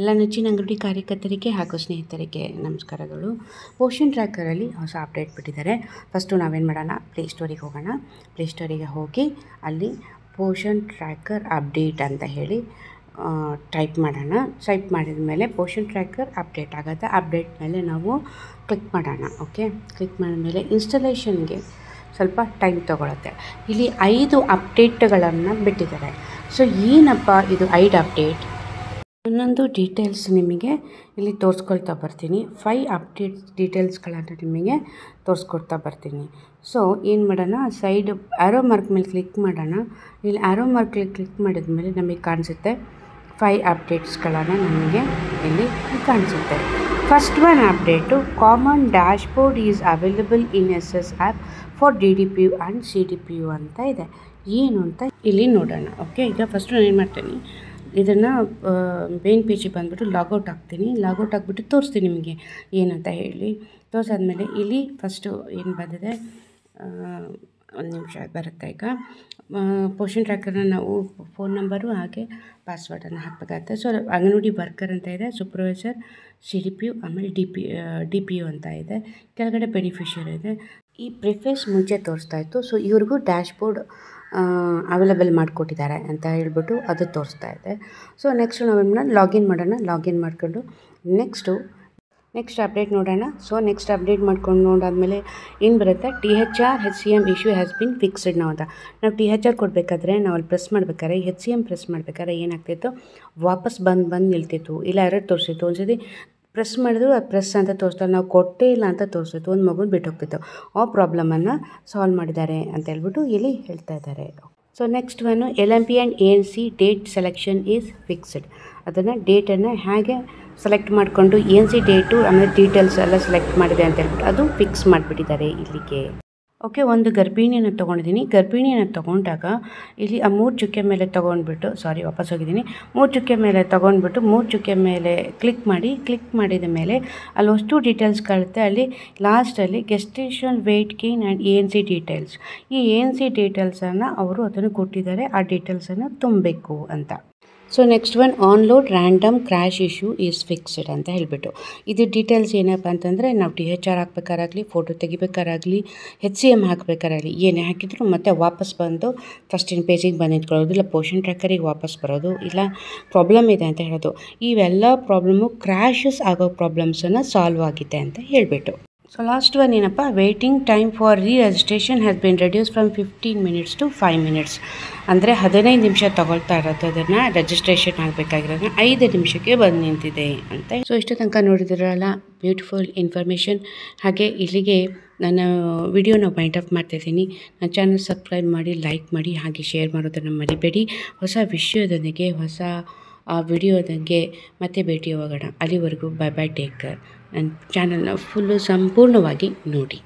ಎಲ್ಲ ನೆಚ್ಚಿನ ಅಂಗಡಿ ಕಾರ್ಯಕರ್ತರಿಗೆ ಹಾಗೂ ಸ್ನೇಹಿತರಿಗೆ ನಮಸ್ಕಾರಗಳು. ಪೋಷನ್ ಟ್ರ್ಯಾಕರಲ್ಲಿ ಹೊಸ ಅಪ್ಡೇಟ್ ಬಿಟ್ಟಿದ್ದಾರೆ. ಫಸ್ಟು ನಾವೇನು ಮಾಡೋಣ, ಪ್ಲೇಸ್ಟೋರಿಗೆ ಹೋಗೋಣ. ಪ್ಲೇಸ್ಟೋರಿಗೆ ಹೋಗಿ ಅಲ್ಲಿ ಪೋಷನ್ ಟ್ರ್ಯಾಕರ್ ಅಪ್ಡೇಟ್ ಅಂತ ಹೇಳಿ ಟೈಪ್ ಮಾಡೋಣ. ಟೈಪ್ ಮಾಡಿದ ಮೇಲೆ ಪೋಷನ್ ಟ್ರ್ಯಾಕರ್ ಅಪ್ಡೇಟ್ ಆಗುತ್ತೆ. ಅಪ್ಡೇಟ್ ಮೇಲೆ ನಾವು ಕ್ಲಿಕ್ ಮಾಡೋಣ. ಓಕೆ, ಕ್ಲಿಕ್ ಮಾಡಿದ ಮೇಲೆ ಇನ್ಸ್ಟಾಲೇಷನ್ಗೆ ಸ್ವಲ್ಪ ಟೈಮ್ ತೊಗೊಳುತ್ತೆ. ಇಲ್ಲಿ 5 ಅಪ್ಡೇಟ್ಗಳನ್ನು ಬಿಟ್ಟಿದ್ದಾರೆ. ಸೊ ಏನಪ್ಪ ಇದು 5 ಅಪ್ಡೇಟ್? ಒಂದೊಂದು ಡೀಟೇಲ್ಸ್ ನಿಮಗೆ ಇಲ್ಲಿ ತೋರಿಸ್ಕೊಳ್ತಾ ಬರ್ತೀನಿ. 5 ಅಪ್ಡೇಟ್ಸ್ ಡೀಟೇಲ್ಸ್ಗಳನ್ನು ನಿಮಗೆ ತೋರಿಸ್ಕೊಡ್ತಾ ಬರ್ತೀನಿ. ಸೊ ಏನು ಮಾಡೋಣ, ಸೈಡ್ ಆರೋ ಮಾರ್ಕ್ ಮೇಲೆ ಕ್ಲಿಕ್ ಮಾಡೋಣ. ಇಲ್ಲಿ ಆರೋ ಮಾರ್ಕ್ ಕ್ಲಿಕ್ ಮಾಡಿದ ಮೇಲೆ ನಮಗೆ ಕಾಣಿಸುತ್ತೆ 5 ಅಪ್ಡೇಟ್ಸ್ಗಳನ್ನು ನಮಗೆ ಇಲ್ಲಿ ಕಾಣಿಸುತ್ತೆ. First one update, common dashboard is available in SS app for DDPU and CDPU ಅಂತ ಇದೆ. ಏನು ಅಂತ ಇಲ್ಲಿ ನೋಡೋಣ. ಓಕೆ, ಈಗ ಫಸ್ಟು ನಾನು ಏನು ಮಾಡ್ತೀನಿ, ಇದನ್ನು ಮೇನ್ ಪೇಜಿಗೆ ಬಂದುಬಿಟ್ಟು ಲಾಗೌಟ್ ಆಗ್ತೀನಿ. ಲಾಗೌಟ್ ಆಗಿಬಿಟ್ಟು ತೋರಿಸ್ತೀನಿ ನಿಮಗೆ ಏನಂತ ಹೇಳಿ. ತೋರಿಸಾದ್ಮೇಲೆ ಇಲ್ಲಿ ಫಸ್ಟು ಏನು ಬಂದಿದೆ, ಒಂದು ನಿಮಿಷ ಬರುತ್ತೆ. ಈಗ ಪೋಷನ್ ಟ್ರ್ಯಾಕರ್ನ ನಾವು ಫೋನ್ ನಂಬರು ಹಾಗೆ ಪಾಸ್ವರ್ಡನ್ನು ಹಾಕಬೇಕಾಗುತ್ತೆ. ಸೊ ಅಂಗನವಾಡಿ ವರ್ಕರ್ ಅಂತ ಇದೆ, ಸೂಪರ್ವೈಸರ್, CDPU, ಆಮೇಲೆ DPU ಅಂತ ಇದೆ. ಕೆಳಗಡೆ ಬೆನಿಫಿಷಿಯರಿ ಇದೆ. ಈ ಪ್ರಿಫೇಸ್ ಮುಂಚೆ ತೋರಿಸ್ತಾ ಇತ್ತು. ಸೊ ಇವ್ರಿಗೂ ಡ್ಯಾಶ್ಬೋರ್ಡ್ ಅವೈಲೇಬಲ್ ಮಾಡಿಕೊಟ್ಟಿದ್ದಾರೆ ಅಂತ ಹೇಳ್ಬಿಟ್ಟು ಅದು ತೋರಿಸ್ತಾ ಇದೆ. ಸೊ ನೆಕ್ಸ್ಟು ನಾವೇನು ಲಾಗಿನ್ ಮಾಡೋಣ. ಲಾಗಿನ್ ಮಾಡ್ಕೊಂಡು ನೆಕ್ಸ್ಟ್ ಅಪ್ಡೇಟ್ ನೋಡೋಣ. ಸೊ ನೆಕ್ಸ್ಟ್ ಅಪ್ಡೇಟ್ ಮಾಡ್ಕೊಂಡು ನೋಡಾದ್ಮೇಲೆ ಏನು ಬರುತ್ತೆ, THR HCM issue has been fixed ನಾವು ಅಂತ. ನಾವು THR ಕೊಡಬೇಕಾದ್ರೆ ನಾವು ಅಲ್ಲಿ ಪ್ರೆಸ್ ಮಾಡಬೇಕಾದ್ರೆ HCM ಪ್ರೆಸ್ ಮಾಡಬೇಕಾದ್ರೆ ಏನಾಗ್ತಿತ್ತು, ವಾಪಸ್ ಬಂದು ನಿಲ್ತಿತ್ತು, ಇಲ್ಲ ಎರರ್ ತೋರಿಸಿತ್ತು. ಒಂದ್ಸತಿ ಪ್ರೆಸ್ ಮಾಡಿದ್ರು ಅದು ಪ್ರೆಸ್ ಅಂತ ತೋರಿಸ್ತಾರೆ, ನಾವು ಕೊಟ್ಟೇ ಇಲ್ಲ ಅಂತ ತೋರಿಸ್ತಿತ್ತು, ಒಂದು ಮಗುನ ಬಿಟ್ಟು ಹೋಗ್ತಿತ್ತು. ಆ ಪ್ರಾಬ್ಲಮನ್ನು ಸಾಲ್ವ್ ಮಾಡಿದ್ದಾರೆ ಅಂತ ಹೇಳ್ಬಿಟ್ಟು ಇಲ್ಲಿ ಹೇಳ್ತಾ ಇದ್ದಾರೆ. So next one LMP and ANC date selection is fixed. ಅದನ್ನು ಡೇಟನ್ನು ಹೇಗೆ ಸೆಲೆಕ್ಟ್ ಮಾಡಿಕೊಂಡು ANC ಡೇಟು ಆಮೇಲೆ ಡೀಟೇಲ್ಸ್ ಎಲ್ಲ ಸೆಲೆಕ್ಟ್ ಮಾಡಿದೆ ಅಂತ ಹೇಳ್ಬಿಟ್ಟು ಅದು ಫಿಕ್ಸ್ ಮಾಡಿಬಿಟ್ಟಿದ್ದಾರೆ ಇಲ್ಲಿಗೆ. ಓಕೆ, ಒಂದು ಗರ್ಭಿಣಿಯನ್ನು ತೊಗೊಂಡಿದ್ದೀನಿ. ಗರ್ಭಿಣಿಯನ್ನು ತೊಗೊಂಡಾಗ ಇಲ್ಲಿ ಆ 3 ಚುಕ್ಕೆ ಮೇಲೆ ತೊಗೊಂಡ್ಬಿಟ್ಟು ವಾಪಸ್ ಹೋಗಿದ್ದೀನಿ. 3 ಚುಕ್ಕೆ ಮೇಲೆ ತೊಗೊಂಡ್ಬಿಟ್ಟು 3 ಚುಕ್ಕೆ ಮೇಲೆ ಕ್ಲಿಕ್ ಮಾಡಿದ ಮೇಲೆ ಅಲ್ಲಿ ಅಷ್ಟು ಡೀಟೇಲ್ಸ್ ಕಾಣುತ್ತೆ. ಅಲ್ಲಿ ಲಾಸ್ಟಲ್ಲಿ gestation weight gain and ANC details. ಈ ANC ಡೀಟೇಲ್ಸನ್ನು ಅವರು ಅದನ್ನು ಕೊಟ್ಟಿದ್ದಾರೆ, ಆ ಡೀಟೇಲ್ಸನ್ನು ತುಂಬಬೇಕು ಅಂತ. So next one onload random crash issue is fixed ಅಂತ ಹೇಳಿಬಿಟ್ಟು ಇದು ಡೀಟೇಲ್ಸ್ ಏನಪ್ಪ ಅಂತಂದರೆ, ನಾವು THR ಹಾಕ್ಬೇಕಾರಾಗಲಿ, ಫೋಟೋ ತೆಗಿಬೇಕಾರಾಗಲಿ, HCM ಹಾಕಬೇಕಾರಾಗಲಿ, ಏನೇ ಹಾಕಿದ್ರು ಮತ್ತೆ ವಾಪಸ್ ಬಂದು ಫಸ್ಟಿನ ಪೇಜಿಗೆ ಬಂದು ನಿಂತ್ಕೊಳ್ಳೋದು, ಇಲ್ಲ ಪೋಷನ್ ಟ್ರ್ಯಾಕರಿಗೆ ವಾಪಸ್ ಬರೋದು, ಇಲ್ಲ ಪ್ರಾಬ್ಲಮ್ ಇದೆ ಅಂತ ಹೇಳೋದು. ಇವೆಲ್ಲ ಪ್ರಾಬ್ಲಮ್ಮು ಕ್ರ್ಯಾಶಸ್ ಆಗೋ ಪ್ರಾಬ್ಲಮ್ಸನ್ನು ಸಾಲ್ವ್ ಆಗಿದೆ ಅಂತ ಹೇಳಿಬಿಟ್ಟು. ಸೊ ಲಾಸ್ಟ್ ಒನ್ ಏನಪ್ಪ, waiting time for registration has been reduce from 15 minutes to 5 minutes. ಅಂದರೆ 15 ನಿಮಿಷ ತಗೊಳ್ತಾ ಇರೋದು, ಅದನ್ನು ರಿಜಿಸ್ಟ್ರೇಷನ್ ಆಗಬೇಕಾಗಿರೋದನ್ನ 5 ನಿಮಿಷಕ್ಕೆ ಬಂದು ನಿಂತಿದೆ ಅಂತ. ಸೊ ಇಷ್ಟು ತನಕ ನೋಡಿದಿರಲ್ಲ ಬ್ಯೂಟಿಫುಲ್ ಇನ್ಫಾರ್ಮೇಷನ್. ಹಾಗೆ ಇಲ್ಲಿಗೆ ನನ್ನ ವಿಡಿಯೋನ ವೈಂಡ್ ಅಪ್ ಮಾಡ್ತಾಯಿದ್ದೀನಿ. ನನ್ನ ಚಾನಲ್ ಸಬ್ಸ್ಕ್ರೈಬ್ ಮಾಡಿ, ಲೈಕ್ ಮಾಡಿ, ಹಾಗೆ ಶೇರ್ ಮಾಡೋದನ್ನು ಮರಿಬೇಡಿ. ಹೊಸ ವಿಷಯದೊಂದಿಗೆ, ಹೊಸ ವಿಡಿಯೋದಂಗೆ ಮತ್ತೆ ಭೇಟಿ ಹೋಗೋಣ. ಅಲ್ಲಿವರೆಗೂ ಬೈ ಬೈ, ಟೇಕ್ ಕೇರ್. ನನ್ನ ಚಾನಲ್ನ ಫುಲ್ಲು ಸಂಪೂರ್ಣವಾಗಿ ನೋಡಿ.